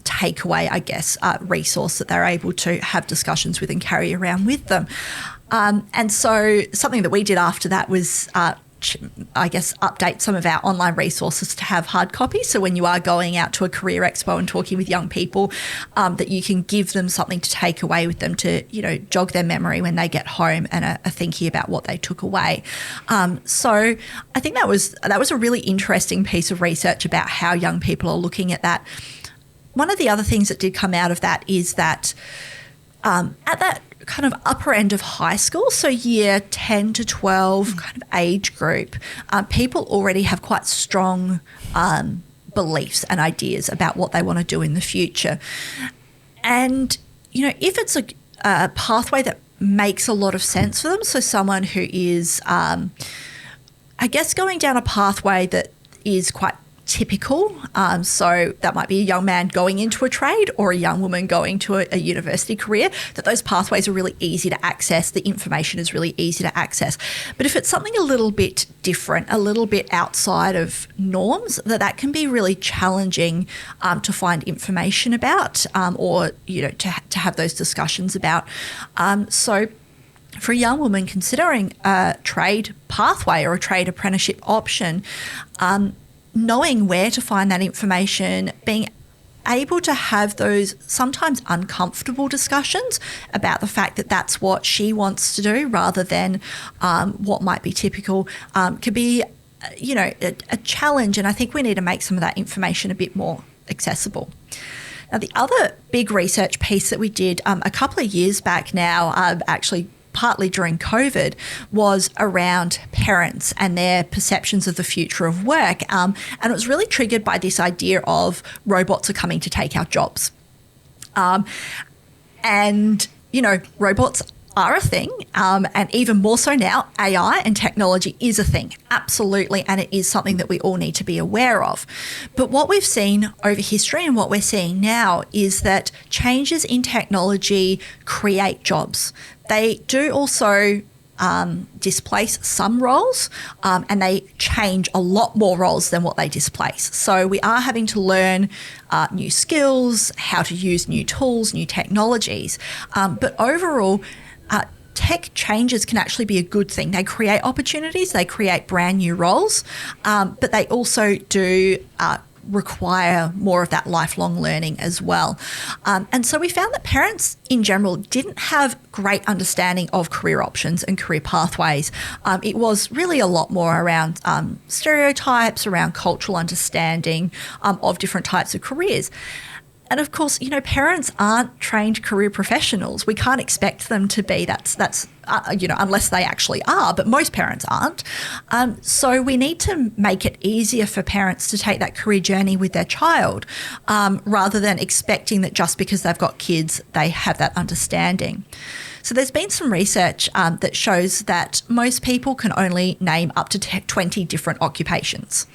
takeaway, I guess, resource that they're able to have discussions with and carry around with them. And so something that we did after that was I guess, update some of our online resources to have hard copies. So when you are going out to a career expo and talking with young people, that you can give them something to take away with them to, jog their memory when they get home and are thinking about what they took away. So I think that was a really interesting piece of research about how young people are looking at that. One of the other things that did come out of that is that at that kind of upper end of high school, so year 10 to 12 kind of age group, people already have quite strong beliefs and ideas about what they want to do in the future. And, if it's a pathway that makes a lot of sense for them, so someone who is, I guess, going down a pathway that is quite typical. So that might be a young man going into a trade or a young woman going to a university career, that those pathways are really easy to access. The information is really easy to access. But if it's something a little bit different, a little bit outside of norms, that can be really challenging to find information about or, to have those discussions about. So for a young woman considering a trade pathway or a trade apprenticeship option, knowing where to find that information, being able to have those sometimes uncomfortable discussions about the fact that that's what she wants to do rather than what might be typical could be, a challenge. And I think we need to make some of that information a bit more accessible. Now, the other big research piece that we did a couple of years back now, actually partly during COVID, was around parents and their perceptions of the future of work. And it was really triggered by this idea of robots are coming to take our jobs. And, robots are a thing, and even more so now, AI and technology is a thing, absolutely, and it is something that we all need to be aware of. But what we've seen over history and what we're seeing now is that changes in technology create jobs. They do also displace some roles, and they change a lot more roles than what they displace. So we are having to learn new skills, how to use new tools, new technologies. But overall, tech changes can actually be a good thing. They create opportunities, they create brand new roles, but they also do require more of that lifelong learning as well. And so we found that parents in general didn't have great understanding of career options and career pathways. It was really a lot more around stereotypes, around cultural understanding of different types of careers. And of course, parents aren't trained career professionals. We can't expect them to be. That's unless they actually are, but most parents aren't. So we need to make it easier for parents to take that career journey with their child, rather than expecting that just because they've got kids, they have that understanding. So there's been some research that shows that most people can only name up to 20 different occupations.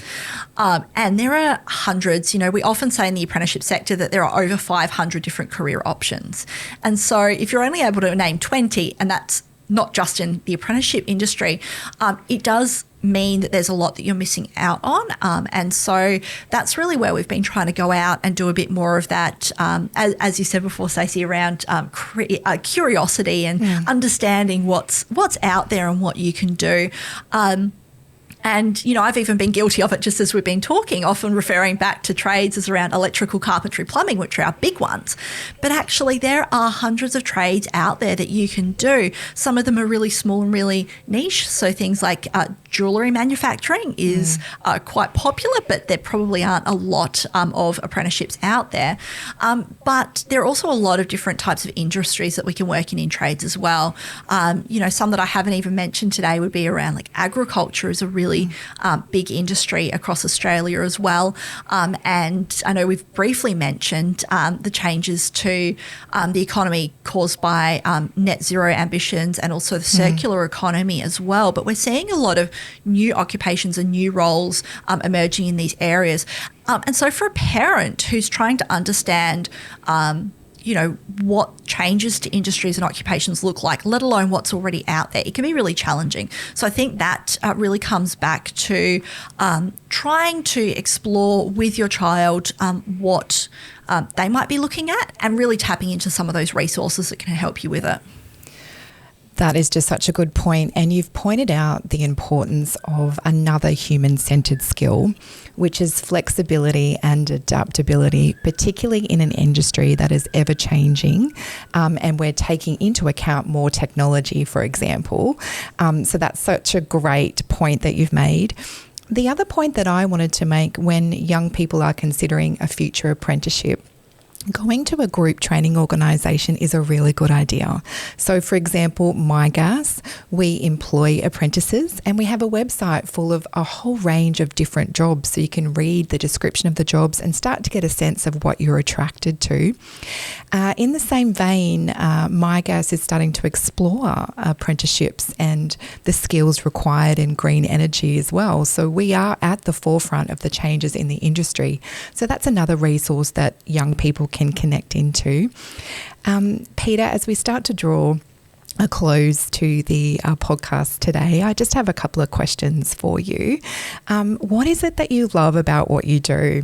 And there are hundreds. We often say in the apprenticeship sector that there are over 500 different career options. And so if you're only able to name 20, and that's not just in the apprenticeship industry, it does mean that there's a lot that you're missing out on. And so that's really where we've been trying to go out and do a bit more of that, as you said before, Stacey, around curiosity and understanding what's out there and what you can do. And, I've even been guilty of it just as we've been talking, often referring back to trades as around electrical, carpentry, plumbing, which are our big ones. But actually there are hundreds of trades out there that you can do. Some of them are really small and really niche. So things like jewellery manufacturing is quite popular, but there probably aren't a lot of apprenticeships out there. But there are also a lot of different types of industries that we can work in trades as well. Some that I haven't even mentioned today would be around like agriculture is a really big industry across Australia as well. And I know we've briefly mentioned the changes to the economy caused by net zero ambitions and also the circular economy as well. But we're seeing a lot of new occupations and new roles emerging in these areas. And so for a parent who's trying to understand what changes to industries and occupations look like, let alone what's already out there, it can be really challenging. So I think that really comes back to trying to explore with your child what they might be looking at and really tapping into some of those resources that can help you with it. That is just such a good point. And you've pointed out the importance of another human-centered skill, which is flexibility and adaptability, particularly in an industry that is ever-changing, and we're taking into account more technology, for example. So that's such a great point that you've made. The other point that I wanted to make when young people are considering a future apprenticeship, going to a group training organisation is a really good idea. So, for example, MyGas, we employ apprentices and we have a website full of a whole range of different jobs. So you can read the description of the jobs and start to get a sense of what you're attracted to. In the same vein, MyGas is starting to explore apprenticeships and the skills required in green energy as well. So we are at the forefront of the changes in the industry. So that's another resource that young people can connect into. Peter, as we start to draw a close to the podcast today, I just have a couple of questions for you. What is it that you love about what you do?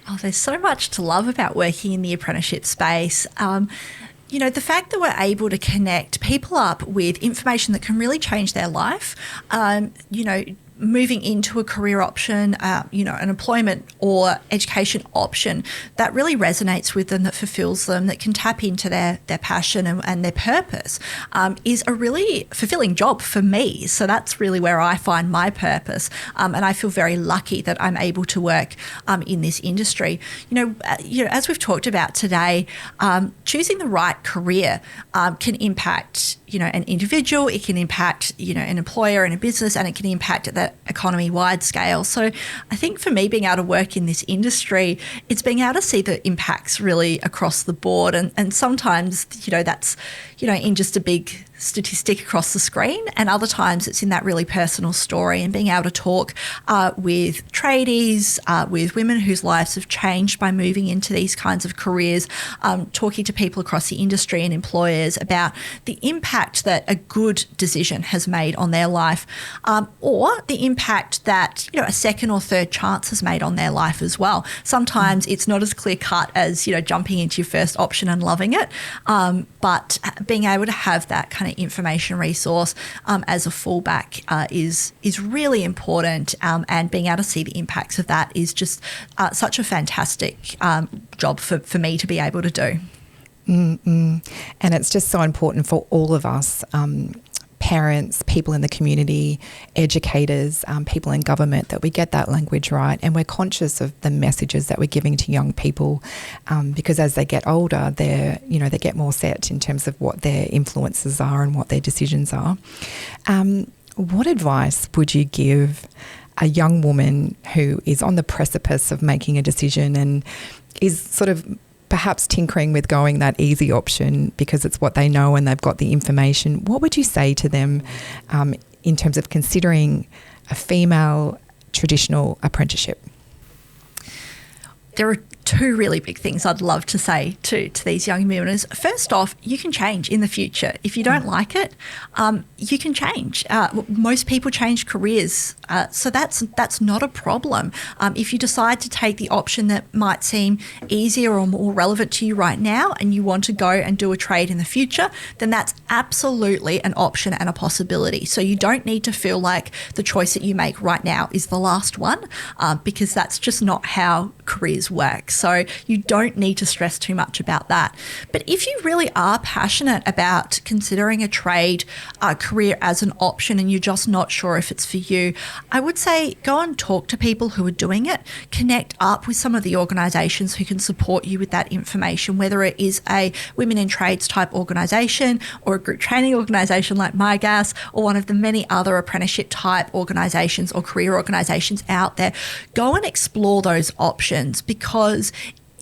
Oh, there's so much to love about working in the apprenticeship space. The fact that we're able to connect people up with information that can really change their life, moving into a career option, an employment or education option that really resonates with them, that fulfills them, that can tap into their passion and their purpose, is a really fulfilling job for me. So that's really where I find my purpose. And I feel very lucky that I'm able to work in this industry. As we've talked about today, choosing the right career can impact an individual, it can impact, an employer and a business, and it can impact at that economy-wide scale. So I think for me, being able to work in this industry, it's being able to see the impacts really across the board. And sometimes, that's, in just a big statistic across the screen, and other times it's in that really personal story, and being able to talk with tradies, with women whose lives have changed by moving into these kinds of careers, talking to people across the industry and employers about the impact that a good decision has made on their life, or the impact that a second or third chance has made on their life as well. Sometimes it's not as clear cut as jumping into your first option and loving it, but being able to have that kind of information resource as a fallback is really important, and being able to see the impacts of that is just such a fantastic job for me to be able to do. And it's just so important for all of us, parents, people in the community, educators, people in government, that we get that language right, and we're conscious of the messages that we're giving to young people, because as they get older, they get more set in terms of what their influences are and what their decisions are. What advice would you give a young woman who is on the precipice of making a decision and is sort of perhaps tinkering with going that easy option because it's what they know and they've got the information? What would you say to them in terms of considering a female traditional apprenticeship? There are two really big things I'd love to say to these young women is, first off, you can change in the future. If you don't like it, you can change. Most people change careers, so that's not a problem. If you decide to take the option that might seem easier or more relevant to you right now, and you want to go and do a trade in the future, then that's absolutely an option and a possibility. So you don't need to feel like the choice that you make right now is the last one, because that's just not how careers work. So you don't need to stress too much about that. But if you really are passionate about considering a trade career as an option and you're just not sure if it's for you, I would say go and talk to people who are doing it, connect up with some of the organisations who can support you with that information, whether it is a women in trades type organisation or a group training organisation like MyGas, or one of the many other apprenticeship type organisations or career organisations out there. Go and explore those options, because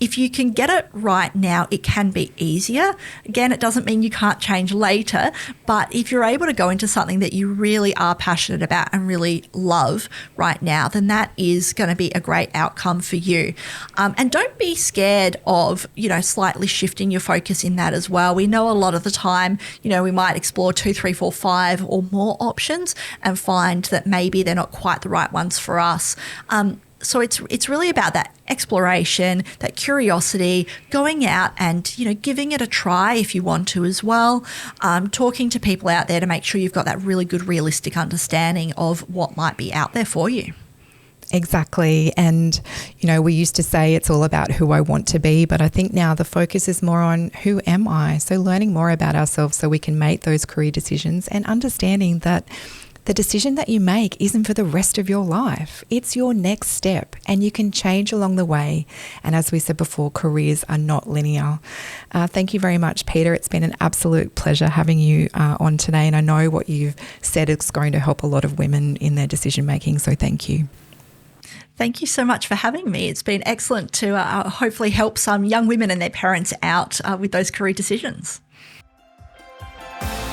if you can get it right now, it can be easier. Again, it doesn't mean you can't change later, but if you're able to go into something that you really are passionate about and really love right now, then that is going to be a great outcome for you. And don't be scared of, slightly shifting your focus in that as well. We know a lot of the time, we might explore 2, 3, 4, 5 or more options and find that maybe they're not quite the right ones for us. So it's really about that exploration, that curiosity, going out and, giving it a try if you want to as well, talking to people out there to make sure you've got that really good realistic understanding of what might be out there for you. Exactly. And, we used to say it's all about who I want to be, but I think now the focus is more on who am I? So learning more about ourselves so we can make those career decisions and understanding that the decision that you make isn't for the rest of your life. It's your next step and you can change along the way. And as we said before, careers are not linear. Thank you very much, Peter. It's been an absolute pleasure having you on today. And I know what you've said is going to help a lot of women in their decision making. So thank you. Thank you so much for having me. It's been excellent to hopefully help some young women and their parents out with those career decisions.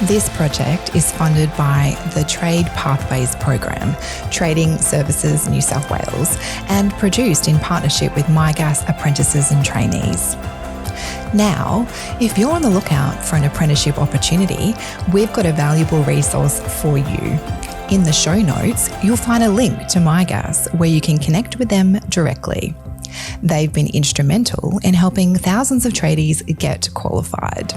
This project is funded by the Trade Pathways Program, Trading Services New South Wales, and produced in partnership with MyGas Apprentices and Trainees. Now, if you're on the lookout for an apprenticeship opportunity, we've got a valuable resource for you. In the show notes, you'll find a link to MyGas where you can connect with them directly. They've been instrumental in helping thousands of tradies get qualified.